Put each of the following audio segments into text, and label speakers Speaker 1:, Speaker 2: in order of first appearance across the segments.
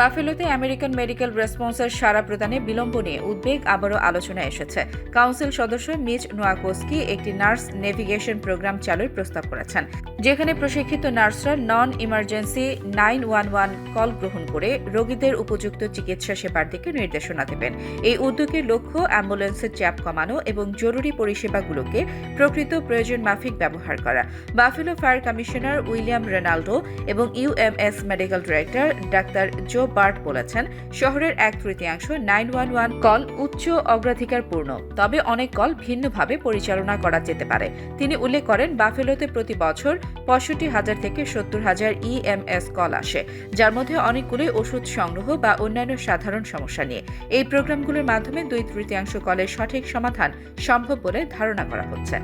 Speaker 1: বাফেলোতে American medical রেসপন্সের সাড়া প্রদানে বিলম্ব নিয়ে উদ্বেগ আবারও আলোচনায় এসেছে। কাউন্সিল সদস্য মিচ নোয়াকোস্কি একটি নার্স নেভিগেশন প্রোগ্রাম চালুর প্রস্তাব করেছেন, যেখানে প্রশিক্ষিত নার্সরা নন ইমার্জেন্সি 911 কল গ্রহণ করে রোগীদের উপযুক্ত চিকিৎসা সেবার দিকে নির্দেশনা দেবেন। এই উদ্যোগের লক্ষ্য অ্যাম্বুলেন্সের চাপ কমানো এবং জরুরি পরিষেবাগুলোকে প্রকৃত প্রয়োজন মাফিক ব্যবহার করা। বাফেলো ফায়ার কমিশনার উইলিয়াম রেনাল্ডো এবং ইউএমএস মেডিকেল ডিরেক্টর ডাক্তার জো বার্ট বলেছেন, শহরের 1/3 911 কল উচ্চ অগ্রাধিকারপূর্ণ, তবে অনেক কল ভিন্নভাবে পরিচালনা করা যেতে পারে। তিনি উল্লেখ করেন, বাফেলোতে প্রতি বছর 65,000 থেকে 70,000 ইএমএস কল আসে, যার মধ্যে অনেকগুলোই ওষুধ সংগ্রহ বা অন্যান্য সাধারণ সমস্যা নিয়ে। এই প্রোগ্রামগুলোর মাধ্যমে 2/3 কলের সঠিক সমাধান সম্ভব বলে ধারণা করা হচ্ছে।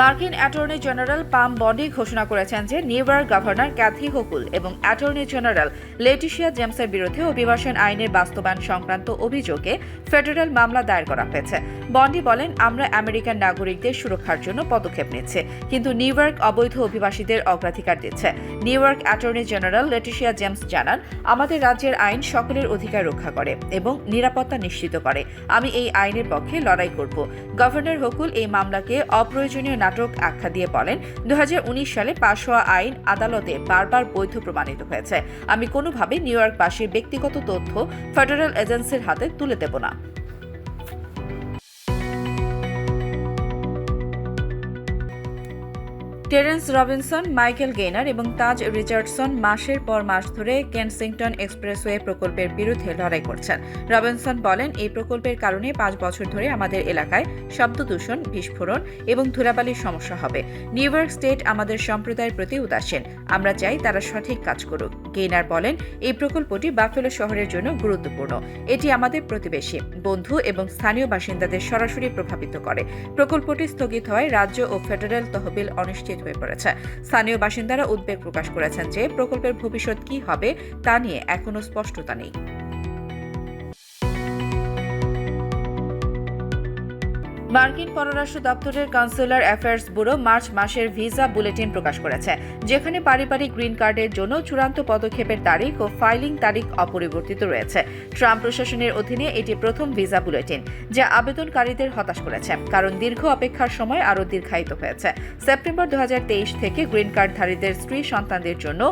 Speaker 1: মার্কিন অ্যাটর্নি জেনারেল পাম বন্ডি ঘোষণা করেছেন যে New York governor Kathy Hochul এবং অ্যাটর্নি জেনারেল লেটিশিয়া জেমসের বিরুদ্ধে অভিবাসন আইনের বাস্তবায়ন সংক্রান্ত অভিযোগে ফেডারেল মামলা দায়ের করা হয়েছে। বন্ডি বলেন, আমরা আমেরিকান নাগরিকদের সুরক্ষার জন্য পদক্ষেপ নিচ্ছে, কিন্তু নিউ ইয়র্ক অবৈধ অভিবাসীদের অগ্রাধিকার দিচ্ছে। New York attorney general Letitia James জানান, আমাদের রাজ্যের আইন সকলের অধিকার রক্ষা করে এবং নিরাপত্তা নিশ্চিত করে। আমি এই আইনের পক্ষে লড়াই করব। গভর্নর হোকুল এই মামলাকে অপ্রয়োজনীয় নাটক আখ্যা দিয়ে বলেন, 2019 সালে পাশ হওয়া আইন আদালতে বারবার বৈধ প্রমাণিত হয়েছে। আমি কোনোভাবে নিউ ইয়র্কবাসীর ব্যক্তিগত তথ্য ফেডারেল এজেন্সির হাতে তুলে দেব না। টেরেন্স রবিনসন, মাইকেল গেইনার এবং তাজ রিচার্ডসন মাসের পর মাস ধরে কেনসিংটন এক্সপ্রেসওয়ে প্রকল্পের বিরুদ্ধে লড়াই করছেন। রবিনসন বলেন, এই প্রকল্পের কারণে 5 বছর ধরে আমাদের এলাকায় শব্দ দূষণ, বিস্ফোরণ এবং ধুলাবালির সমস্যা হবে। নিউ ইয়র্ক স্টেট আমাদের সম্প্রদায়ের প্রতি উদাসীন। আমরা চাই তারা সঠিক কাজ করুক। গেইনার বলেন, এই প্রকল্পটি বাফেলো শহরের জন্য গুরুত্বপূর্ণ। এটি আমাদের প্রতিবেশী, বন্ধু এবং স্থানীয় বাসিন্দাদের সরাসরি প্রভাবিত করে। প্রকল্পটি স্থগিত হয় রাজ্য ও ফেডারেল তহবিল অনিশ্চিত হয়ে পড়েছে। স্থানীয় বাসিন্দারা উদ্বেগ প্রকাশ করেছেন যে প্রকল্পের ভবিষ্যৎ কি হবে তা নিয়ে এখনো স্পষ্টতা নেই। মার্কিন পররাষ্ট্র দপ্তরের কনসুলার অ্যাফেয়ার্স ব্যুরো মার্চ মাসের ভিসা বুলেটিন প্রকাশ করেছে, যেখানে পারিবারিক গ্রিন কার্ডের জন্য চূড়ান্ত পদক্ষেপের তারিখ ও ফাইলিং তারিখ অপরিবর্তিত রয়েছে। ট্রাম্প প্রশাসনের অধীনে এটি প্রথম ভিসা বুলেটিন, যা আবেদনকারীদের হতাশ করেছে, কারণ দীর্ঘ অপেক্ষার সময় আরও দীর্ঘায়িত হয়েছে। সেপ্টেম্বর 2023 থেকে গ্রিন কার্ডধারীদের স্ত্রী সন্তানদের জন্য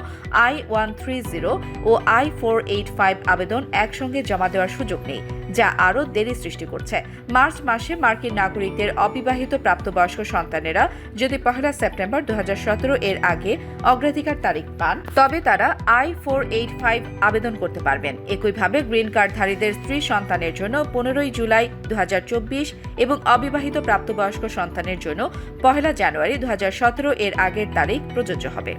Speaker 1: I-130 ও I-485 আবেদন একসঙ্গে জমা দেওয়ার সুযোগ নেই, যা আরও দেরি সৃষ্টি করছে। মার্চ মাসে মার্কিন নাগরিকদের অবিবাহিত প্রাপ্তবয়স্ক সন্তানেরা যদি 1 সেপ্টেম্বর 2017 এর আগে অগ্রাধিকার তারিখ পান, তবে তারা I-485 আবেদন করতে পারবেন। একইভাবে গ্রিন কার্ডধারীদের স্ত্রী সন্তানের জন্য 15 জুলাই 2024 এবং অবিবাহিত প্রাপ্তবয়স্ক সন্তানের জন্য 1 জানুয়ারি 2017 এর আগের তারিখ প্রযোজ্য হবে।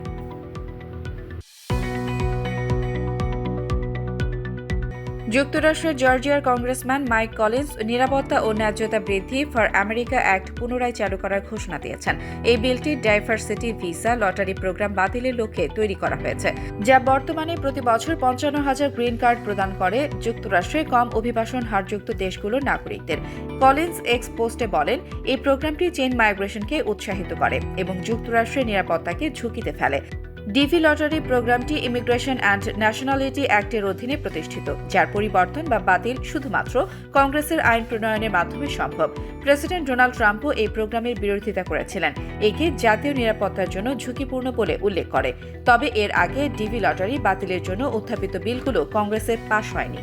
Speaker 1: যুক্তরাষ্ট্রের জর্জিয়ার কংগ্রেসম্যান মাইক কলিন্স নিরাপত্তা ও ন্যায্যতা বৃদ্ধি ফর আমেরিকা অ্যাক্ট পুনরায় চালু করার ঘোষণা দিয়েছেন। এই বিলটি ডাইভার্সিটি ভিসা লটারি প্রোগ্রাম বাতিলের লক্ষ্যে তৈরি করা হয়েছে, যা বর্তমানে প্রতি বছর 55,000 গ্রিন কার্ড প্রদান করে যুক্তরাষ্ট্রে কম অভিবাসন হারযুক্ত দেশগুলোর নাগরিকদের। কলিন্স এক্স পোস্টে বলেন, এই প্রোগ্রামটি চেইন মাইগ্রেশনকে উৎসাহিত করে এবং যুক্তরাষ্ট্রের নিরাপত্তাকে ঝুঁকিতে ফেলে। ডিভি লটারি প্রোগ্রামটি ইমিগ্রেশন অ্যান্ড ন্যাশনালিটি অ্যাক্টের অধীনে প্রতিষ্ঠিত, যার পরিবর্তন বা বাতিল শুধুমাত্র কংগ্রেসের আইন প্রণয়নের মাধ্যমে সম্ভব। প্রেসিডেন্ট ডোনাল্ড ট্রাম্পও এই প্রোগ্রামের বিরোধিতা করেছিলেন, একে জাতীয় নিরাপত্তার জন্য ঝুঁকিপূর্ণ বলে উল্লেখ করে। তবে এর আগে ডিভি লটারি বাতিলের জন্য উত্থাপিত বিলগুলো কংগ্রেসের পাশ হয়নি।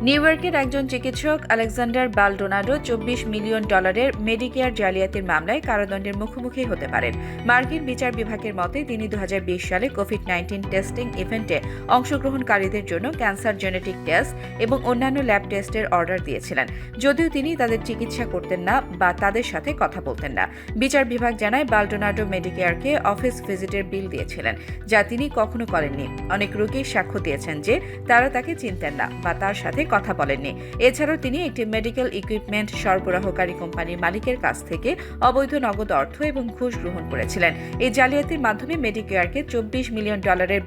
Speaker 1: নিউ ইয়র্কের একজন চিকিৎসক আলেকজান্ডার বালডোনাডো $24 মিলিয়ন মেডিকেয়ার জালিয়াতির মামলায় কারাদণ্ডের মুখোমুখি হতে পারেন। মার্কিন বিচার বিভাগের মতে তিনি 2020 সালে কোভিড-19 টেস্টিং ইভেন্টে অংশগ্রহণকারীদের জন্য ক্যান্সার জেনেটিক টেস্ট এবং অন্যান্য ল্যাব টেস্টের অর্ডার দিয়েছিলেন, যদিও তিনি তাদের চিকিৎসা করতেন না বা তাদের সাথে কথা বলতেন না। বিচার বিভাগ জানায়, বালডোনাডো মেডিকেয়ারকে অফিস ভিজিটের বিল দিয়েছিলেন, যা তিনি কখনো করেননি। অনেক রোগী সাক্ষ্য দিয়েছেন যে তারা তাকে চিনতেন না বা তার সাথে কথা বলেননি। এছাড়াও তিনি একটি মেডিকেল ইকুইপমেন্ট সরবরাহকারী কোম্পানির মালিকের কাছ থেকে অবৈধ নগদ অর্থ এবং ঘুষ গ্রহণ করেছিলেন। এই জালিয়াতির মাধ্যমে মেডিকেয়ারকে $24 মিলিয়ন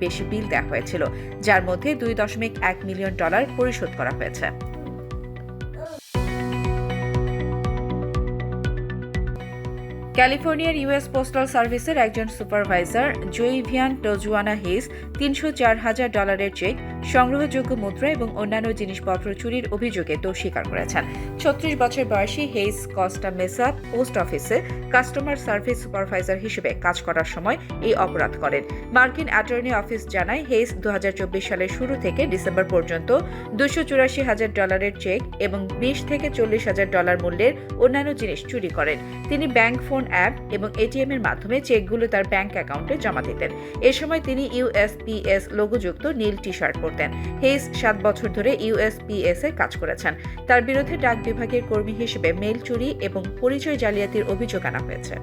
Speaker 1: বেশি বিল দেওয়া হয়েছিল, যার মধ্যে $2.1 মিলিয়ন পরিশোধ করা হয়েছে। ক্যালিফোর্নিয়ার ইউএস পোস্টাল সার্ভিসের একজন সুপারভাইজার জোইভিয়ান টোজুয়ানা হেইস $304,000 চেক, সংগ্রহযোগ্য মুদ্রা এবং অন্যান্য জিনিসপত্র চুরির অভিযোগে দোষ স্বীকার করেছেন। 36 বছর বয়সী হেইস কস্টা মেসা পোস্ট অফিসে কাস্টমার সার্ভিস সুপারভাইজার হিসেবে কাজ করার সময় এই অপরাধ করেন। মার্কিন অ্যাটর্নি অফিস জানায় হেইস 2024 সালের শুরু থেকে ডিসেম্বর পর্যন্ত $284,000 চেক এবং $20,000 থেকে $40,000 মূল্যের অন্যান্য জিনিস চুরি করেন। তিনি ব্যাংক ফোন অ্যাপ এবং এটিএম এর মাধ্যমে চেকগুলো তার ব্যাংক অ্যাকাউন্টে জমা দিতেন। এ সময় তিনি ইউএসপিএস লোগোযুক্ত নীল টি-শার্ট পরতেন। হেইস 7 বছর ধরে ইউএসপিএস এ কাজ করেছেন। তার বিরুদ্ধে ডাক বিভাগের কর্মী হিসেবে মেইল চুরি এবং পরিচয় জালিয়াতির অভিযোগ আনা হয়েছে।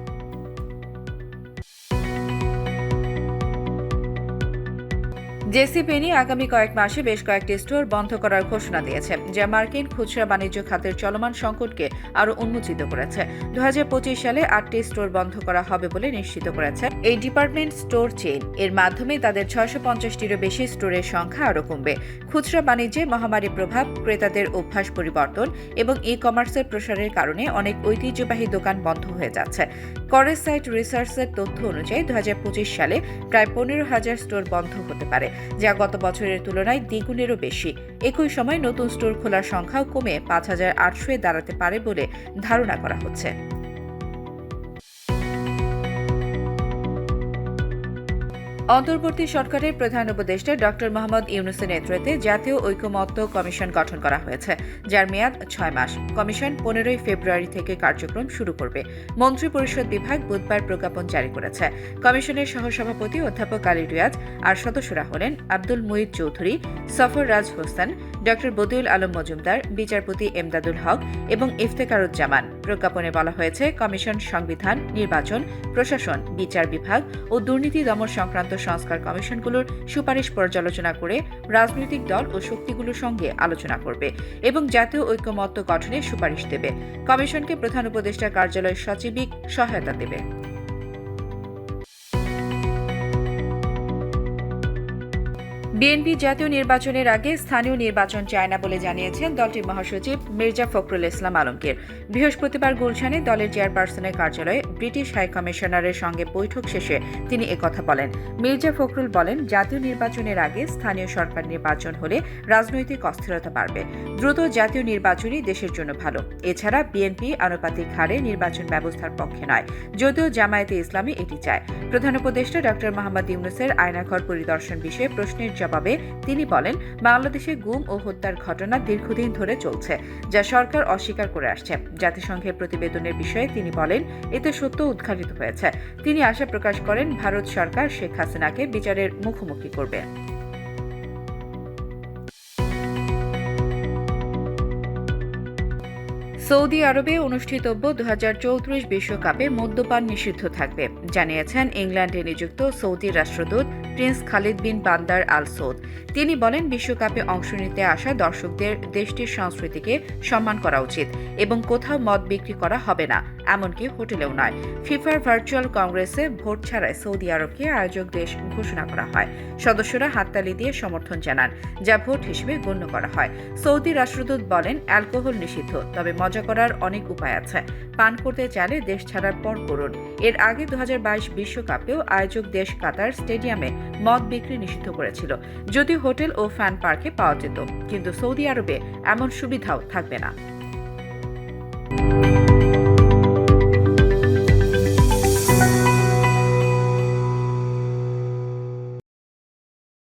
Speaker 1: জেসি পেনি আগামী কয়েক মাসে বেশ কয়েকটি স্টোর বন্ধ করার ঘোষণা দিয়েছে, যা মার্কিন খুচরা বাণিজ্য খাতের চলমান সংকটকে আরও উন্মোচিত করেছে। 2025 সালে 8টি স্টোর বন্ধ করা হবে বলে নিশ্চিত করেছে এই ডিপার্টমেন্ট স্টোর চেইন। এর মাধ্যমে তাদের 650টিরও বেশি স্টোরের সংখ্যা আরও কমবে। খুচরা বাণিজ্যে মহামারী প্রভাব, ক্রেতাদের অভ্যাস পরিবর্তন এবং ই-কমার্সের প্রসারের কারণে অনেক ঐতিহ্যবাহী দোকান বন্ধ হয়ে যাচ্ছে। করেস সাইট রিসার্চের তথ্য অনুযায়ী 2025 সালে প্রায় 15,000 স্টোর বন্ধ হতে পারে, যা গত বছরের তুলনায় দ্বিগুণেরও বেশি। একই সময় নতুন স্টোর খোলার সংখ্যাও কমে 5,800-এ দাঁড়াতে পারে বলে ধারণা করা হচ্ছে। অন্তর্বর্তী সরকারের প্রধান উপদেষ্টা ডক্টর মোহাম্মদ ইউনূসের নেতৃত্বে জাতীয় ঐকমত্য কমিশন গঠন করা হয়েছে, যার মেয়াদ 6 মাস। কমিশন 15 ফেব্রুয়ারি থেকে কার্যক্রম শুরু করবে। মন্ত্রিপরিষদ বিভাগ বুধবার প্রজ্ঞাপন জারি করেছে। কমিশনের সহসভাপতি অধ্যাপক আলী রিয়াজ আর সদস্যরা হলেন আব্দুল মুঈদ চৌধুরী, সফররাজ হোসেন, ডক্টর বদিউল আলম মজুমদার, বিচারপতি এমদাদুল হক এবং ইফতেখারুজ্জামান। প্রজ্ঞাপনে বলা হয়েছে, কমিশন সংবিধান, নির্বাচন, প্রশাসন, বিচার বিভাগ ও দুর্নীতি দমন সংক্রান্ত সংস্কার কমিশনগুলোর সুপারিশ পর্যালোচনা করে রাজনৈতিক দল ও শক্তিগুলোর সঙ্গে আলোচনা করবে এবং জাতীয় ঐকমত্য গঠনে সুপারিশ দেবে। কমিশনকে প্রধান উপদেষ্টার কার্যালয় সচিবিক সহায়তা দেবে। বিএনপি জাতীয় নির্বাচনের আগে স্থানীয় নির্বাচন চায় না বলে জানিয়েছেন দলটির মহাসচিব মির্জা ফখরুল ইসলাম আলমগীর। বৃহস্পতিবার গুলশানে দলের চেয়ারপারসনের কার্যালয়ে ব্রিটিশ হাই কমিশনারের সঙ্গে বৈঠক শেষে তিনি একথা বলেন। মির্জা ফখরুল বলেন, জাতীয় নির্বাচনের আগে স্থানীয় সরকার নির্বাচন হলে রাজনৈতিক অস্থিরতা বাড়বে। দ্রুত জাতীয় নির্বাচনই দেশের জন্য ভালো। এছাড়া বিএনপি আনুপাতিক হারে নির্বাচন ব্যবস্থার পক্ষে নয়, যদিও জামায়াতে ইসলামী এটি চায়। প্রধান উপদেষ্টা ডক্টর মোহাম্মদ ইউনূসের আয়নাঘর পরিদর্শন বিষয়ে প্রশ্নের জবাবে তিনি বলেন, বাংলাদেশে গুম ও হত্যার ঘটনা দীর্ঘদিন ধরে চলছে, যা সরকার অস্বীকার করে আসছে। জাতিসংঘের প্রতিবেদনের বিষয়ে তিনি বলেন, এতে সত্য উদ্ঘাটিত হয়েছে। তিনি আশা প্রকাশ করেন, ভারত সরকার শেখ হাসিনাকে বিচারের মুখোমুখি করবে। সৌদি আরবে অনুষ্ঠিতব্য 2034 বিশ্বকাপে মদ্যপান নিষিদ্ধ থাকবে, জানিয়েছেন ইংল্যান্ডে নিযুক্ত সৌদি রাষ্ট্রদূত প্রিন্স খালিদ বিন বান্দার আল সৌদ। তিনি বলেন, বিশ্বকাপে অংশ নিতে আসা দর্শকদের দেশটির সংস্কৃতিকে সম্মান করা উচিত এবং কোথাও মদ বিক্রি করা হবে না, এমনকি হোটেলেও নয়। ফিফার ভার্চুয়াল কংগ্রেসে ভোট ছাড়াই সৌদি আরবকে আয়োজক দেশ ঘোষণা করা হয়। সদস্যরা হাততালি দিয়ে সমর্থন জানান, যা ভোট হিসেবে গণ্য করা হয়। সৌদি রাষ্ট্রদূত বলেন, অ্যালকোহল নিষিদ্ধ, তবে মজা করার অনেক উপায় আছে। পান করতে চাইলে দেশ ছাড়ার পর করুন। এর আগে 2022 বিশ্বকাপেও আয়োজক দেশ কাতার স্টেডিয়ামে মদ বিক্রি নিষিদ্ধ করেছিল, যদিও হোটেল ও ফ্যান পার্কে পাওয়া যেত, কিন্তু সৌদি আরবে এমন সুবিধাও থাকবে না।